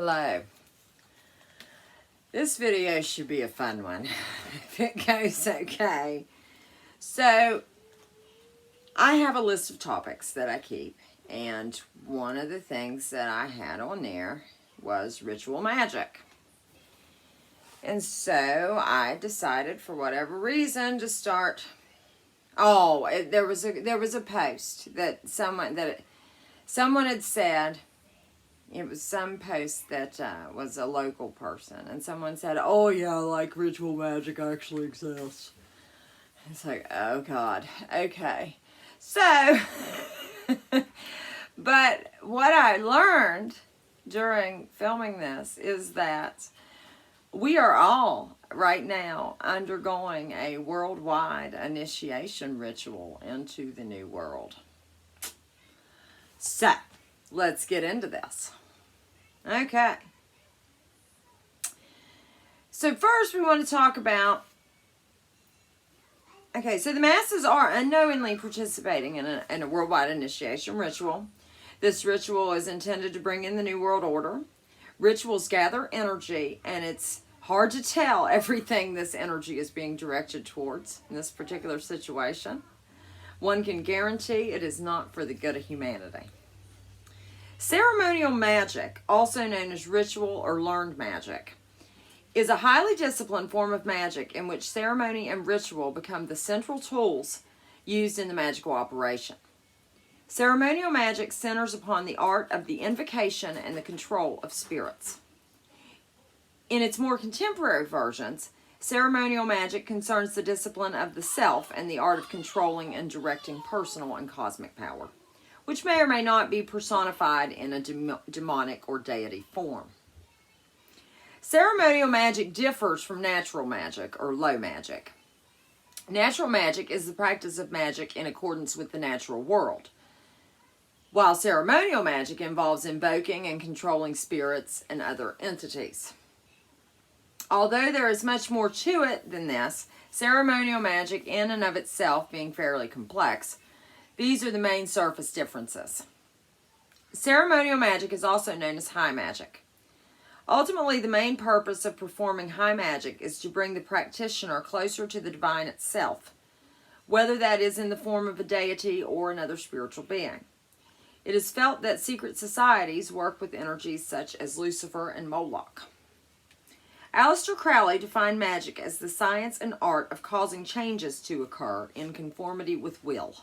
Hello. This video should be a fun one, if it goes okay. So, I have a list of topics that I keep, and one of the things that I had on there was ritual magic. And so, I decided, for whatever reason, to start... there was a post that someone had said. It was some post that was a local person, and someone said, "Oh yeah, like ritual magic actually exists." It's like, oh God, okay. So, but what I learned during filming this is that we are all right now undergoing a worldwide initiation ritual into the new world. So, let's get into this. Okay. So first we want to talk about, so the masses are unknowingly participating in a worldwide initiation ritual. This ritual is intended to bring in the New World Order. Rituals gather energy, and it's hard to tell everything this energy is being directed towards in this particular situation. One can guarantee it is not for the good of humanity. Ceremonial magic, also known as ritual or learned magic, is a highly disciplined form of magic in which ceremony and ritual become the central tools used in the magical operation. Ceremonial magic centers upon the art of the invocation and the control of spirits. In its more contemporary versions, ceremonial magic concerns the discipline of the self and the art of controlling and directing personal and cosmic power, which may or may not be personified in a demonic or deity form. Ceremonial magic differs from natural magic or low magic. Natural magic is the practice of magic in accordance with the natural world, while ceremonial magic involves invoking and controlling spirits and other entities. Although there is much more to it than this, ceremonial magic in and of itself being fairly complex, these are the main surface differences. Ceremonial magic is also known as high magic. Ultimately, the main purpose of performing high magic is to bring the practitioner closer to the divine itself, whether that is in the form of a deity or another spiritual being. It is felt that secret societies work with energies such as Lucifer and Moloch. Aleister Crowley defined magic as the science and art of causing changes to occur in conformity with will.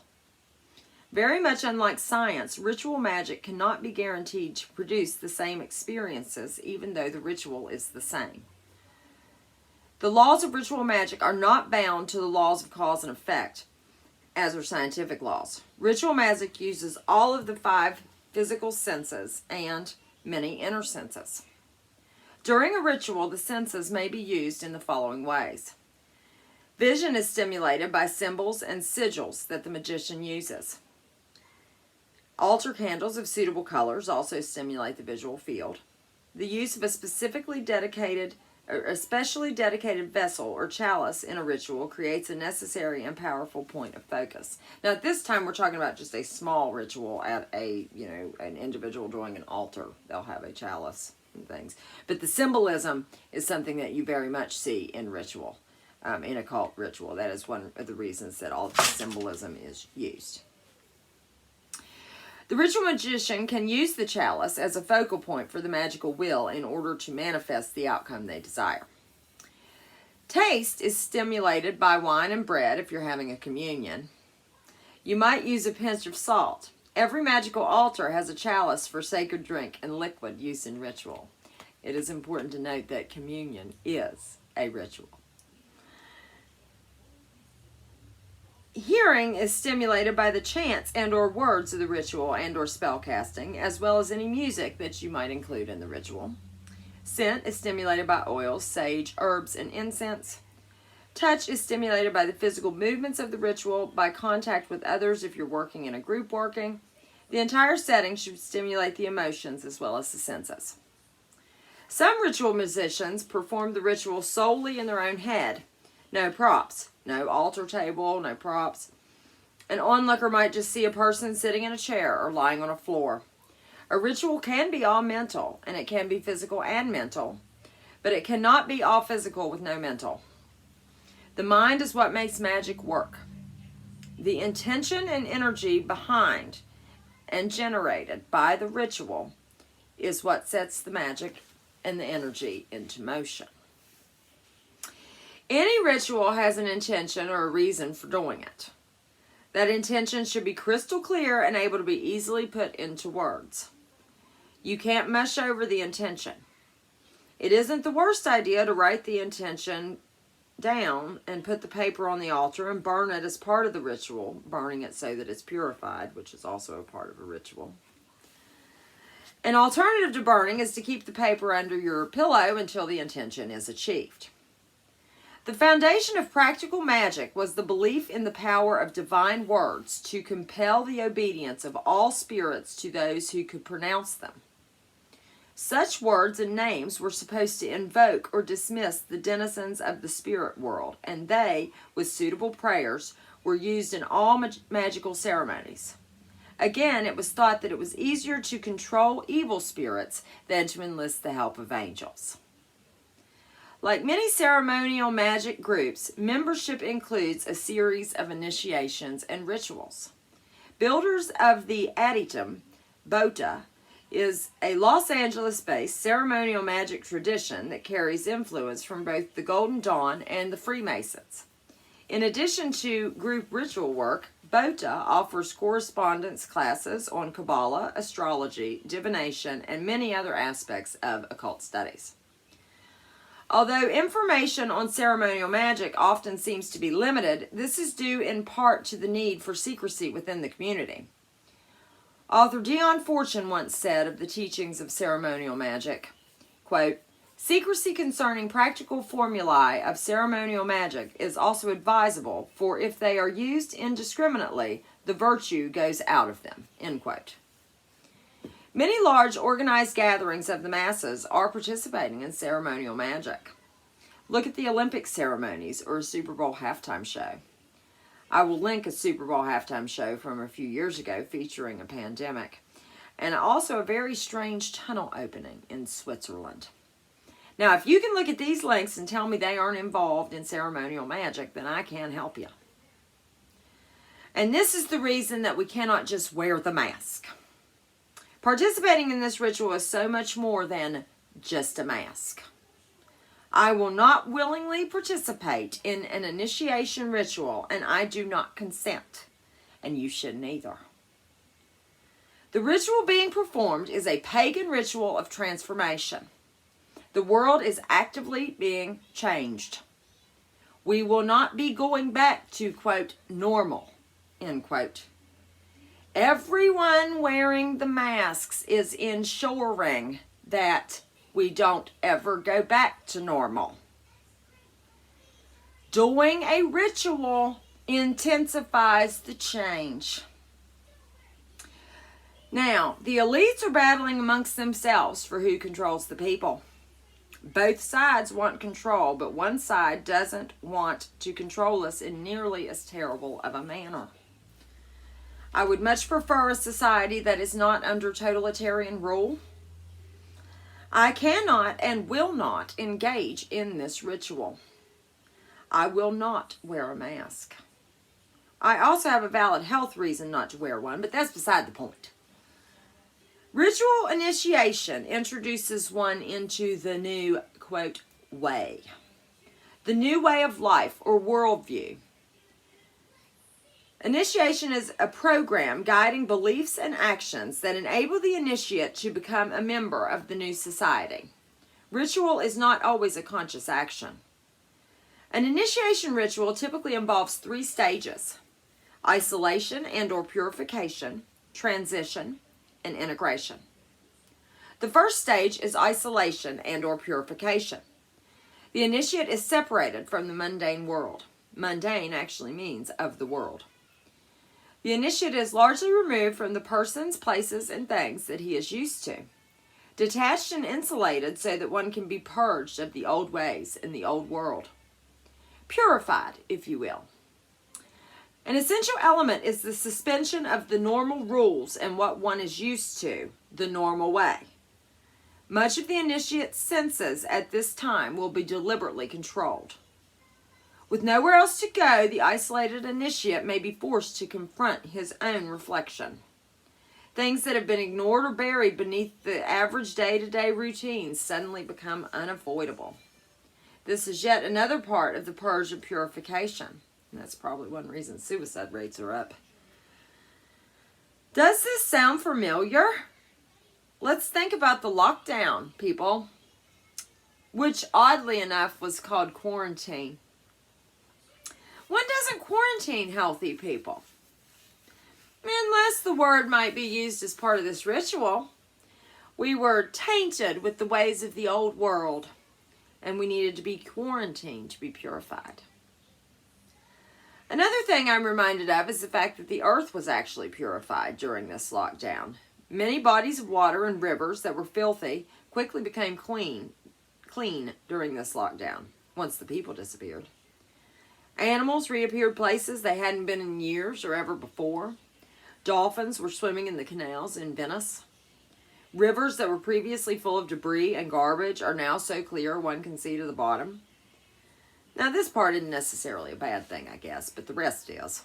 Very much unlike science, ritual magic cannot be guaranteed to produce the same experiences, even though the ritual is the same. The laws of ritual magic are not bound to the laws of cause and effect, as are scientific laws. Ritual magic uses all of the 5 physical senses and many inner senses. During a ritual, the senses may be used in the following ways. Vision is stimulated by symbols and sigils that the magician uses. Altar candles of suitable colors also stimulate the visual field. The use of a especially dedicated vessel or chalice in a ritual creates a necessary and powerful point of focus. Now, at this time, we're talking about just a small ritual at an individual doing an altar. They'll have a chalice and things. But the symbolism is something that you very much see in ritual, in occult ritual. That is one of the reasons that all the symbolism is used. The ritual magician can use the chalice as a focal point for the magical will in order to manifest the outcome they desire. Taste is stimulated by wine and bread if you're having a communion. You might use a pinch of salt. Every magical altar has a chalice for sacred drink and liquid use in ritual. It is important to note that communion is a ritual. Hearing is stimulated by the chants and or words of the ritual and or spell casting, as well as any music that you might include in the ritual. Scent is stimulated by oils, sage, herbs, and incense. Touch is stimulated by the physical movements of the ritual, by contact with others if you're working in a group working. The entire setting should stimulate the emotions as well as the senses. Some ritual musicians perform the ritual solely in their own head. No props. No altar table, no props. An onlooker might just see a person sitting in a chair or lying on a floor. A ritual can be all mental, and it can be physical and mental, but it cannot be all physical with no mental. The mind is what makes magic work. The intention and energy behind and generated by the ritual is what sets the magic and the energy into motion. Any ritual has an intention or a reason for doing it. That intention should be crystal clear and able to be easily put into words. You can't mush over the intention. It isn't the worst idea to write the intention down and put the paper on the altar and burn it as part of the ritual, burning it so that it's purified, which is also a part of a ritual. An alternative to burning is to keep the paper under your pillow until the intention is achieved. The foundation of practical magic was the belief in the power of divine words to compel the obedience of all spirits to those who could pronounce them. Such words and names were supposed to invoke or dismiss the denizens of the spirit world, and they, with suitable prayers, were used in all magical ceremonies. Again, it was thought that it was easier to control evil spirits than to enlist the help of angels. Like many ceremonial magic groups, membership includes a series of initiations and rituals. Builders of the Adytum, Bota, is a Los Angeles-based ceremonial magic tradition that carries influence from both the Golden Dawn and the Freemasons. In addition to group ritual work, Bota offers correspondence classes on Kabbalah, astrology, divination, and many other aspects of occult studies. Although information on ceremonial magic often seems to be limited, this is due in part to the need for secrecy within the community. Author Dion Fortune once said of the teachings of ceremonial magic, quote, "Secrecy concerning practical formulae of ceremonial magic is also advisable, for if they are used indiscriminately, the virtue goes out of them," end quote. Many large organized gatherings of the masses are participating in ceremonial magic. Look at the Olympic ceremonies or a Super Bowl halftime show. I will link a Super Bowl halftime show from a few years ago featuring a pandemic, and also a very strange tunnel opening in Switzerland. Now, if you can look at these links and tell me they aren't involved in ceremonial magic, then I can help you. And this is the reason that we cannot just wear the mask. Participating in this ritual is so much more than just a mask. I will not willingly participate in an initiation ritual, and I do not consent, and you shouldn't either. The ritual being performed is a pagan ritual of transformation. The world is actively being changed. We will not be going back to, quote, normal, end quote. Everyone wearing the masks is ensuring that we don't ever go back to normal. Doing a ritual intensifies the change. Now, the elites are battling amongst themselves for who controls the people. Both sides want control, but one side doesn't want to control us in nearly as terrible of a manner. I would much prefer a society that is not under totalitarian rule. I cannot and will not engage in this ritual. I will not wear a mask. I also have a valid health reason not to wear one, but that's beside the point. Ritual initiation introduces one into the new, quote, way. The new way of life or worldview. Initiation is a program guiding beliefs and actions that enable the initiate to become a member of the new society. Ritual is not always a conscious action. An initiation ritual typically involves 3 stages: isolation and or purification, transition, and integration. The first stage is isolation and or purification. The initiate is separated from the mundane world. Mundane actually means of the world. The initiate is largely removed from the persons, places, and things that he is used to, detached and insulated so that one can be purged of the old ways in the old world. Purified, if you will. An essential element is the suspension of the normal rules and what one is used to the normal way. Much of the initiate's senses at this time will be deliberately controlled. With nowhere else to go, the isolated initiate may be forced to confront his own reflection. Things that have been ignored or buried beneath the average day-to-day routine suddenly become unavoidable. This is yet another part of the purge of purification. And that's probably one reason suicide rates are up. Does this sound familiar? Let's think about the lockdown, people, which oddly enough was called quarantine. One doesn't quarantine healthy people, unless the word might be used as part of this ritual. We were tainted with the ways of the old world, and we needed to be quarantined to be purified. Another thing I'm reminded of is the fact that the earth was actually purified during this lockdown. Many bodies of water and rivers that were filthy quickly became clean during this lockdown, once the people disappeared. Animals reappeared places they hadn't been in years or ever before. Dolphins were swimming in the canals in Venice. Rivers that were previously full of debris and garbage are now so clear one can see to the bottom. Now, this part isn't necessarily a bad thing, I guess, but the rest is.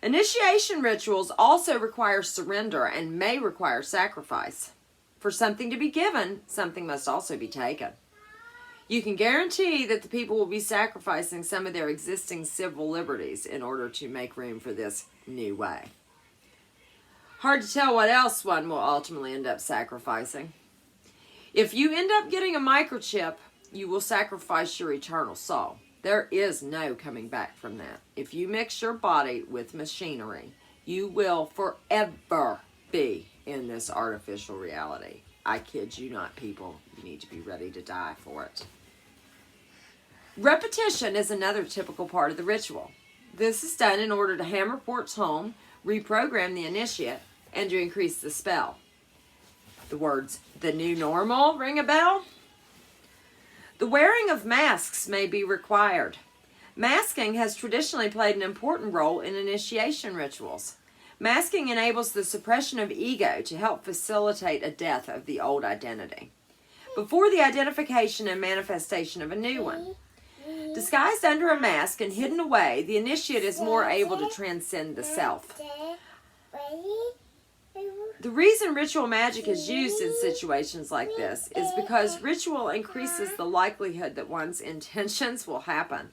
Initiation rituals also require surrender and may require sacrifice. For something to be given, something must also be taken. You can guarantee that the people will be sacrificing some of their existing civil liberties in order to make room for this new way. Hard to tell what else one will ultimately end up sacrificing. If you end up getting a microchip, you will sacrifice your eternal soul. There is no coming back from that. If you mix your body with machinery, you will forever be in this artificial reality. I kid you not, people. You need to be ready to die for it. Repetition is another typical part of the ritual. This is done in order to hammer ports home, reprogram the initiate, and to increase the spell. The words, the new normal, ring a bell? The wearing of masks may be required. Masking has traditionally played an important role in initiation rituals. Masking enables the suppression of ego to help facilitate a death of the old identity, before the identification and manifestation of a new one. Disguised under a mask and hidden away, the initiate is more able to transcend the self. The reason ritual magic is used in situations like this is because ritual increases the likelihood that one's intentions will happen.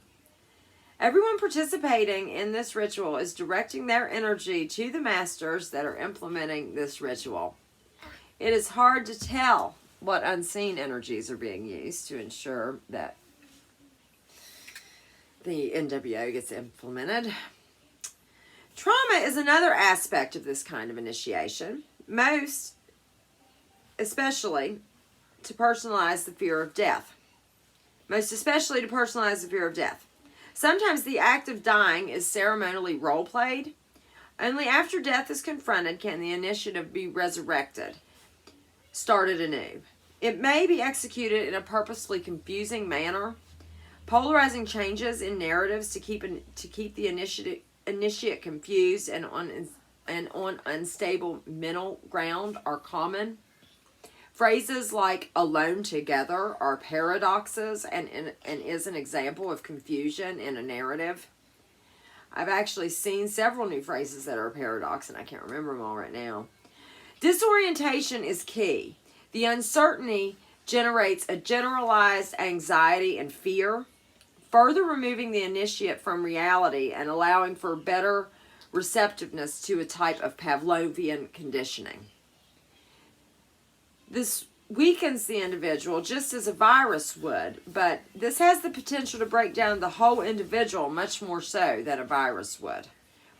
Everyone participating in this ritual is directing their energy to the masters that are implementing this ritual. It is hard to tell what unseen energies are being used to ensure that the NWO gets implemented. Trauma is another aspect of this kind of initiation. Most, especially to personalize the fear of death. Sometimes the act of dying is ceremonially role-played. Only after death is confronted can the initiative be resurrected, started anew. It may be executed in a purposefully confusing manner, polarizing changes in narratives to keep the initiate confused and on unstable mental ground are common. Phrases like alone together are paradoxes and is an example of confusion in a narrative. I've actually seen several new phrases that are a paradox, and I can't remember them all right now. Disorientation is key. The uncertainty generates a generalized anxiety and fear, further removing the initiate from reality and allowing for better receptiveness to a type of Pavlovian conditioning. This weakens the individual just as a virus would, but this has the potential to break down the whole individual much more so than a virus would.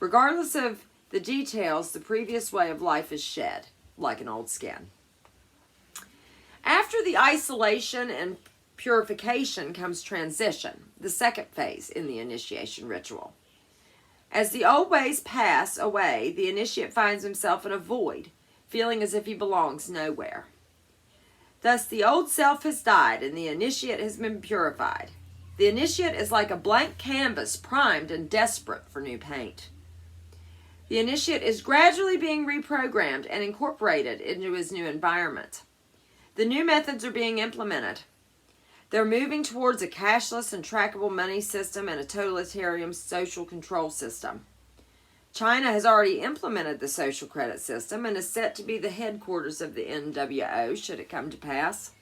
Regardless of the details, the previous way of life is shed, like an old skin. After the isolation and purification comes transition, the second phase in the initiation ritual. As the old ways pass away, the initiate finds himself in a void, feeling as if he belongs nowhere. Thus, the old self has died and the initiate has been purified. The initiate is like a blank canvas primed and desperate for new paint. The initiate is gradually being reprogrammed and incorporated into his new environment. The new methods are being implemented. They're moving towards a cashless and trackable money system and a totalitarian social control system. China has already implemented the social credit system and is set to be the headquarters of the NWO should it come to pass.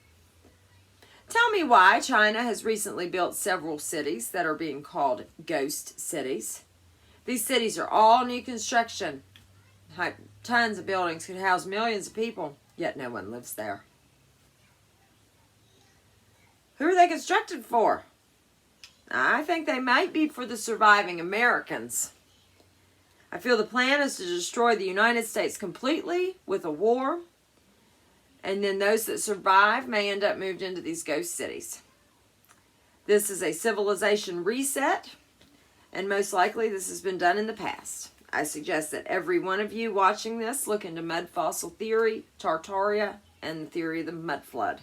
Tell me why China has recently built several cities that are being called ghost cities. These cities are all new construction. Tons of buildings could house millions of people, yet no one lives there. Who are they constructed for? I think they might be for the surviving Americans. I feel the plan is to destroy the United States completely with a war, and then those that survive may end up moved into these ghost cities. This is a civilization reset, and most likely this has been done in the past. I suggest that every one of you watching this look into mud fossil theory, Tartaria, and the theory of the mud flood.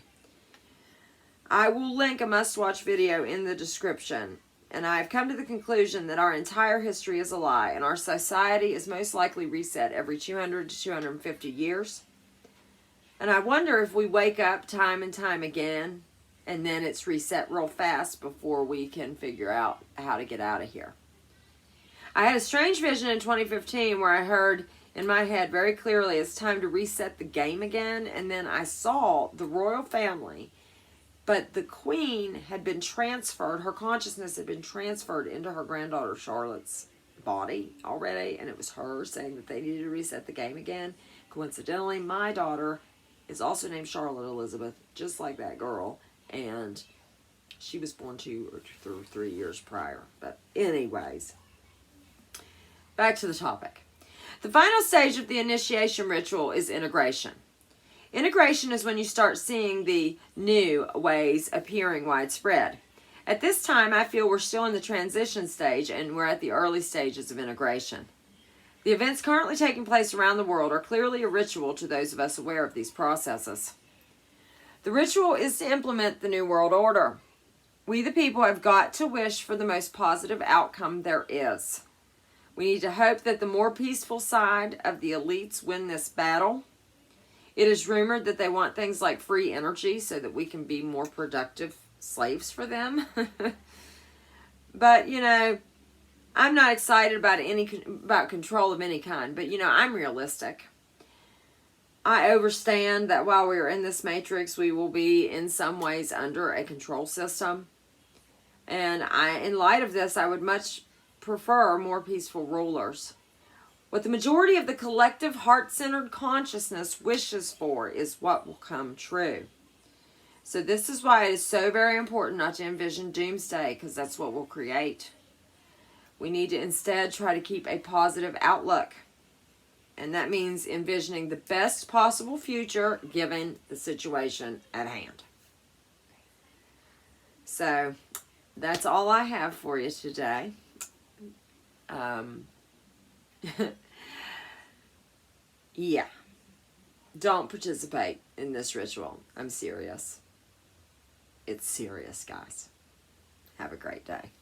I will link a must-watch video in the description, and I have come to the conclusion that our entire history is a lie, and our society is most likely reset every 200 to 250 years. And I wonder if we wake up time and time again, and then it's reset real fast before we can figure out how to get out of here. I had a strange vision in 2015 where I heard in my head very clearly it's time to reset the game again, and then I saw the royal family. But the queen had been transferred, her consciousness had been transferred into her granddaughter Charlotte's body already, and it was her saying that they needed to reset the game again. Coincidentally, my daughter is also named Charlotte Elizabeth, just like that girl, and she was born 2 or 3 years prior. But anyways, back to the topic. The final stage of the initiation ritual is integration. Integration is when you start seeing the new ways appearing widespread. At this time, I feel we're still in the transition stage and we're at the early stages of integration. The events currently taking place around the world are clearly a ritual to those of us aware of these processes. The ritual is to implement the New World Order. We the people have got to wish for the most positive outcome there is. We need to hope that the more peaceful side of the elites win this battle. It is rumored that they want things like free energy so that we can be more productive slaves for them. But, you know, I'm not excited about control of any kind. But, you know, I'm realistic. I understand that while we are in this matrix, we will be in some ways under a control system. And in light of this, I would much prefer more peaceful rulers. What the majority of the collective heart-centered consciousness wishes for is what will come true. So this is why it is so very important not to envision doomsday, because that's what we'll create. We need to instead try to keep a positive outlook. And that means envisioning the best possible future given the situation at hand. So that's all I have for you today. Yeah, don't participate in this ritual. I'm serious. It's serious, guys. Have a great day.